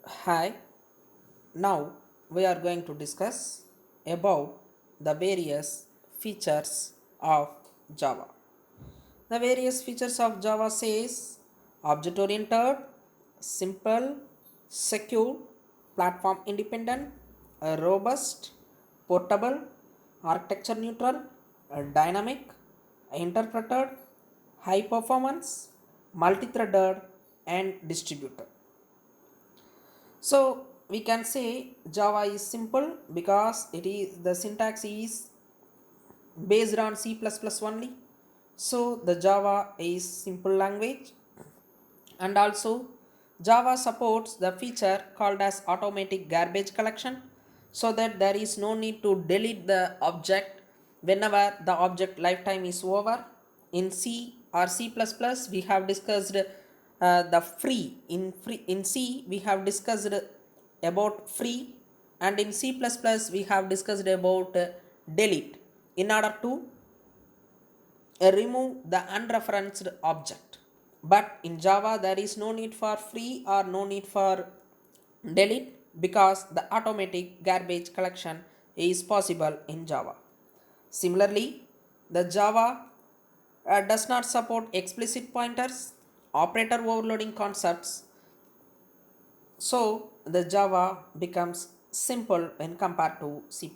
Hi, now we are going to discuss about the various features of Java. The various features of Java says object oriented, simple, secure, platform independent, robust, portable, architecture neutral, dynamic, interpreted, high performance, multi-threaded and distributed. So we can say Java is simple because it is the syntax is based on C++ only. So the Java is simple language, and also Java supports the feature called as automatic garbage collection, so that there is no need to delete the object whenever the object lifetime is over. In C or C++ we have discussed the free. In C we have discussed about free, and in C++ we have discussed about delete in order to remove the unreferenced object. But in Java there is no need for free or no need for delete because the automatic garbage collection is possible in Java. Similarly, the Java does not support explicit pointers, operator overloading concepts, so the Java becomes simple when compared to C++.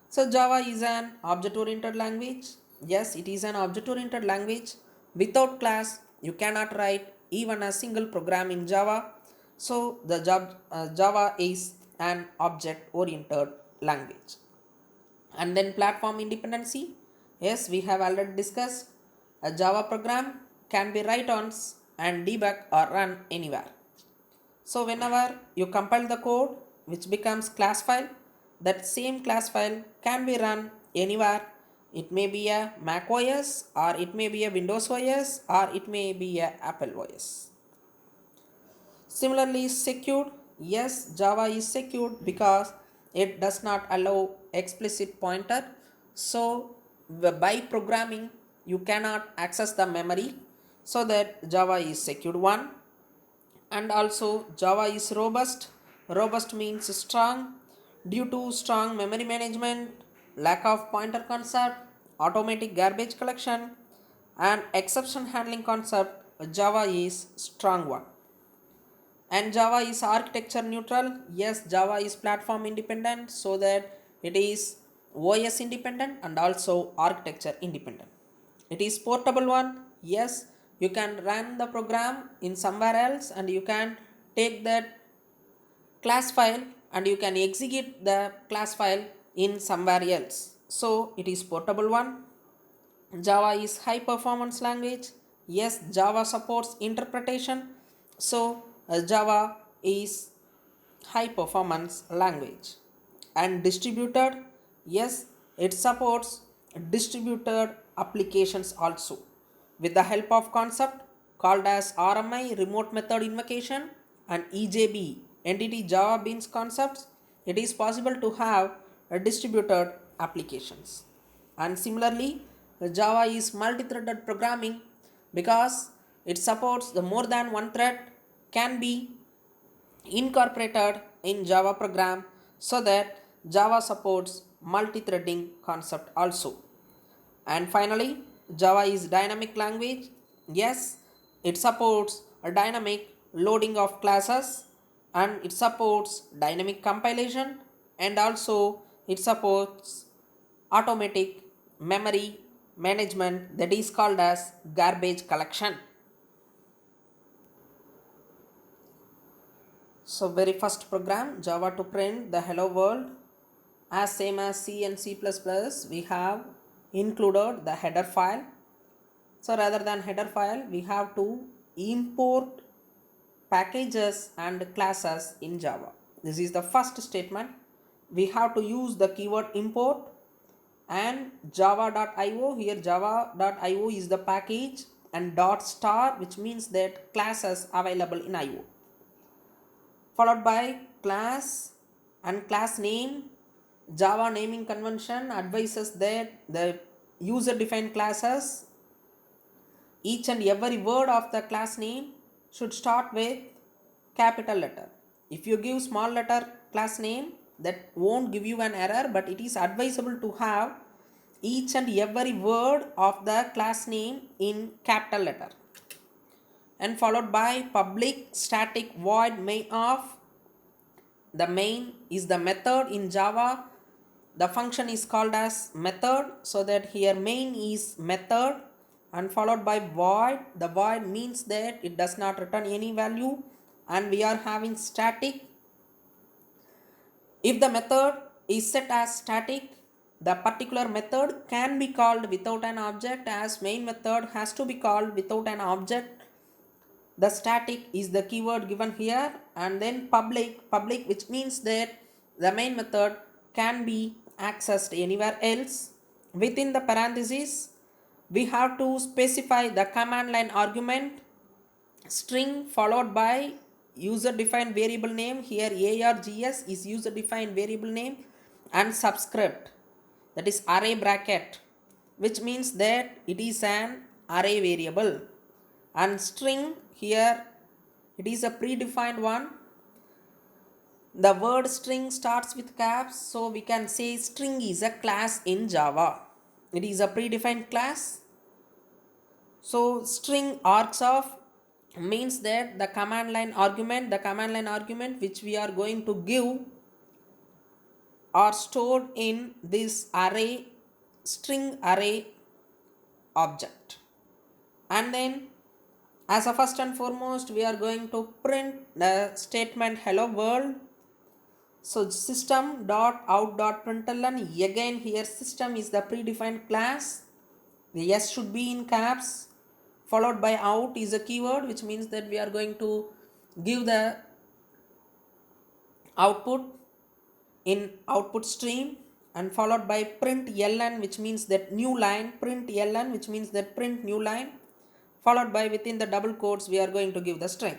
So Java is an object oriented language. Yes, it is an object oriented language. Without class, you cannot write even a single program in Java. So the Java is an object oriented language. And then platform independency. Yes, we have already discussed a Java program can be write ons and debug or run anywhere. So whenever you compile the code which becomes class file, that same class file can be run anywhere. It may be a Mac OS or it may be a Windows OS or it may be a Apple OS. Similarly, secured. Yes, Java is secured because it does not allow explicit pointer. So by programming you cannot access the memory, so that Java is secured one. And also Java is robust. Robust means strong due to strong memory management, lack of pointer concept, automatic garbage collection, and exception handling concept. Java is strong one. And Java is architecture neutral. Yes, Java is platform independent, so that it is OS independent and also architecture independent. It is portable one. Yes, you can run the program in somewhere else and you can take that class file and you can execute the class file in somewhere else. So it is portable one. Java is high performance language. Yes, Java supports interpretation. So Java is high performance language. And distributed. Yes, it supports distributed applications also. With the help of concept called as RMI remote method invocation and EJB entity Java beans concepts, it is possible to have a distributed applications. And similarly, Java is multi-threaded programming because it supports the more than one thread can be incorporated in Java program, so that Java supports multi-threading concept also. And finally, Java is dynamic language. Yes, it supports a dynamic loading of classes, and it supports dynamic compilation, and also it supports automatic memory management, that is called as garbage collection. So very first program Java to print the hello world, as same as C and C++, we have included the header file. So rather than header file, we have to import packages and classes in Java. This is the first statement. We have to use the keyword import and java.io. Here java.io is the package, and dot star, which means that classes available in IO, followed by class and class name. Java naming convention advises that the user defined classes, each and every word of the class name should start with capital letter. If you give small letter class name, that won't give you an error, but it is advisable to have each and every word of the class name in capital letter, and followed by public static void main of. The main is the method in Java. The function is called as method, so that here main is method, and followed by void. The void means that it does not return any value, and we are having static. If the method is set as static, the particular method can be called without an object, as main method has to be called without an object. The static is the keyword given here, and then public, which means that the main method can be accessed anywhere else. Within the parentheses, we have to specify the command line argument string followed by user defined variable name. Here args is user defined variable name, and subscript, that is array bracket, which means that it is an array variable. And string, here it is a predefined one. The word string starts with caps, so we can say string is a class in Java. It is a predefined class. So string args of means that the command line argument which we are going to give are stored in this array, string array object. And then as a first and foremost, we are going to print the statement hello world. So system.out.println, again here system is the predefined class. The s should be in caps, followed by out is a keyword, which means that we are going to give the output in output stream, and followed by print ln, which means that new line, print ln, which means that print new line, followed by within the double quotes we are going to give the string.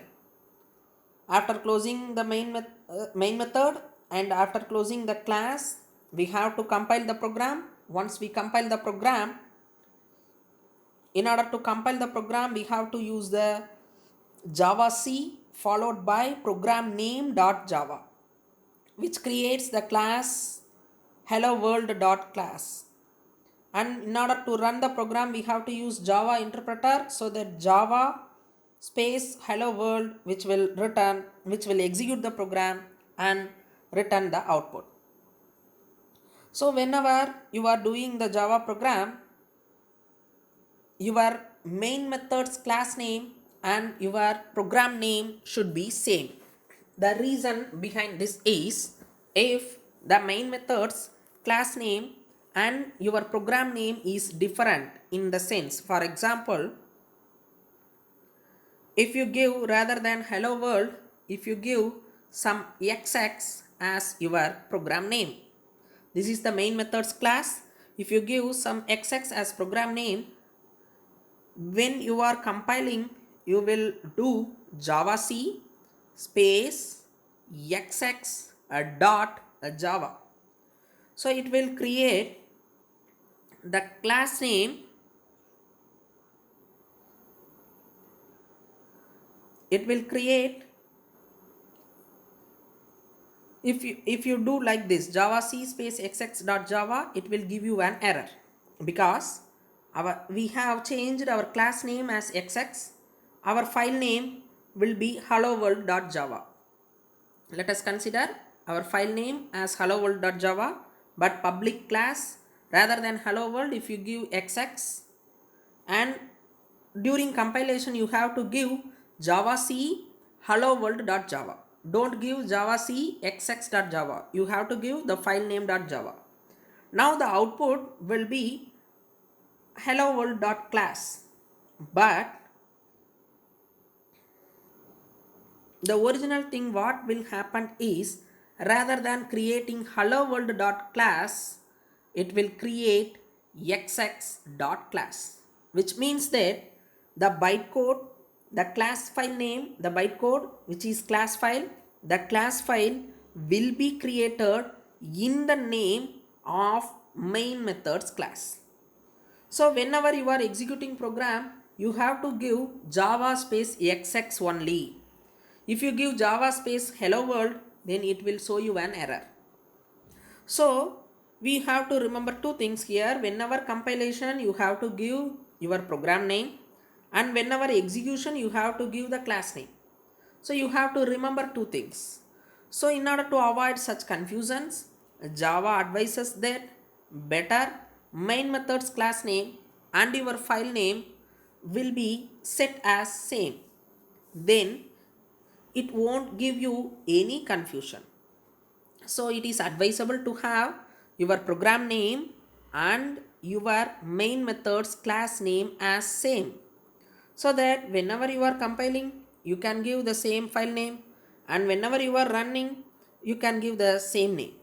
After closing the main method and after closing the class, we have to compile the program. Once we compile the program, in order to compile the program, we have to use the javac followed by program name.java, which creates the class hello world.class. And in order to run the program, we have to use Java interpreter, so that Java space hello world, which will execute the program and return the output. So whenever you are doing the Java program, your main method's class name and your program name should be same. The reason behind this is, if the main method's class name and your program name is different in the sense, for example, if you give rather than hello world, if you give some xx as your program name, this is the main method's class. If you give some xx as program name, when you are compiling, you will do javac space xx dot java. So it will create the class name, it will create, if you do like this javac space xx dot java, it will give you an error, because we have changed our class name as xx. Our file name will be hello world.java. Let us consider our file name as hello world.java, but public class rather than hello world, if you give xx, and during compilation you have to give javac hello world.java. Don't give javac xx.java. You have to give the file name.java. Now the output will be hello world.class, but the original thing what will happen is, rather than creating hello world.class, it will create xx.class, which means that the bytecode, the class file name, the bytecode which is class file, the class file will be created in the name of main method's class. So whenever you are executing program, you have to give java space xx only. If you give Java space hello world, then it will show you an error. So we have to remember two things here. Whenever compilation, you have to give your program name, and whenever execution, you have to give the class name. So you have to remember two things. So in order to avoid such confusions, Java advises that better main method's class name and your file name will be set as same. Then it won't give you any confusion. So it is advisable to have your program name and your main method's class name as same, so that whenever you are compiling, you can give the same file name, and whenever you are running, you can give the same name.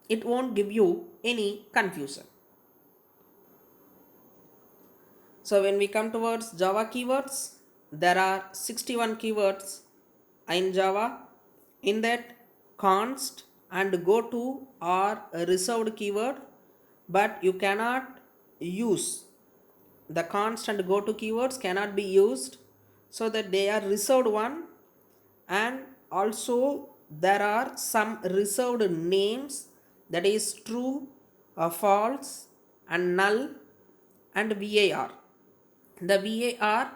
It won't give you any confusion. So when we come towards Java keywords, there are 61 keywords in Java. In that, const and goto are a reserved keyword, but you cannot use the const and goto keywords cannot be used, so that they are reserved one. And also there are some reserved names, that is true or false and null and var. The var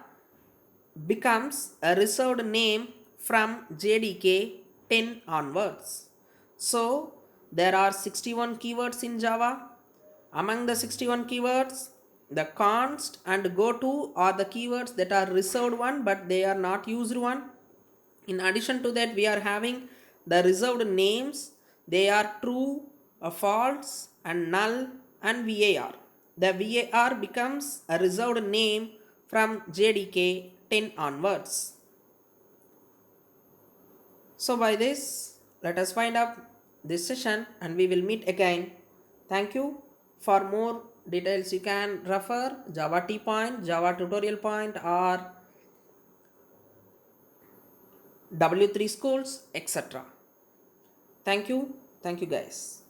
becomes a reserved name from JDK 10 onwards. So there are 61 keywords in Java. Among the 61 keywords, the const and goto are the keywords that are reserved one, but they are not used one. In addition to that, we are having the reserved names. They are true, false and null and var. The var becomes a reserved name from JDK 10 onwards. So by this, let us wind up this session and we will meet again. Thank you. For more details, you can refer Java T Point, Java Tutorial Point, or W3 Schools, etc. Thank you. Thank you guys.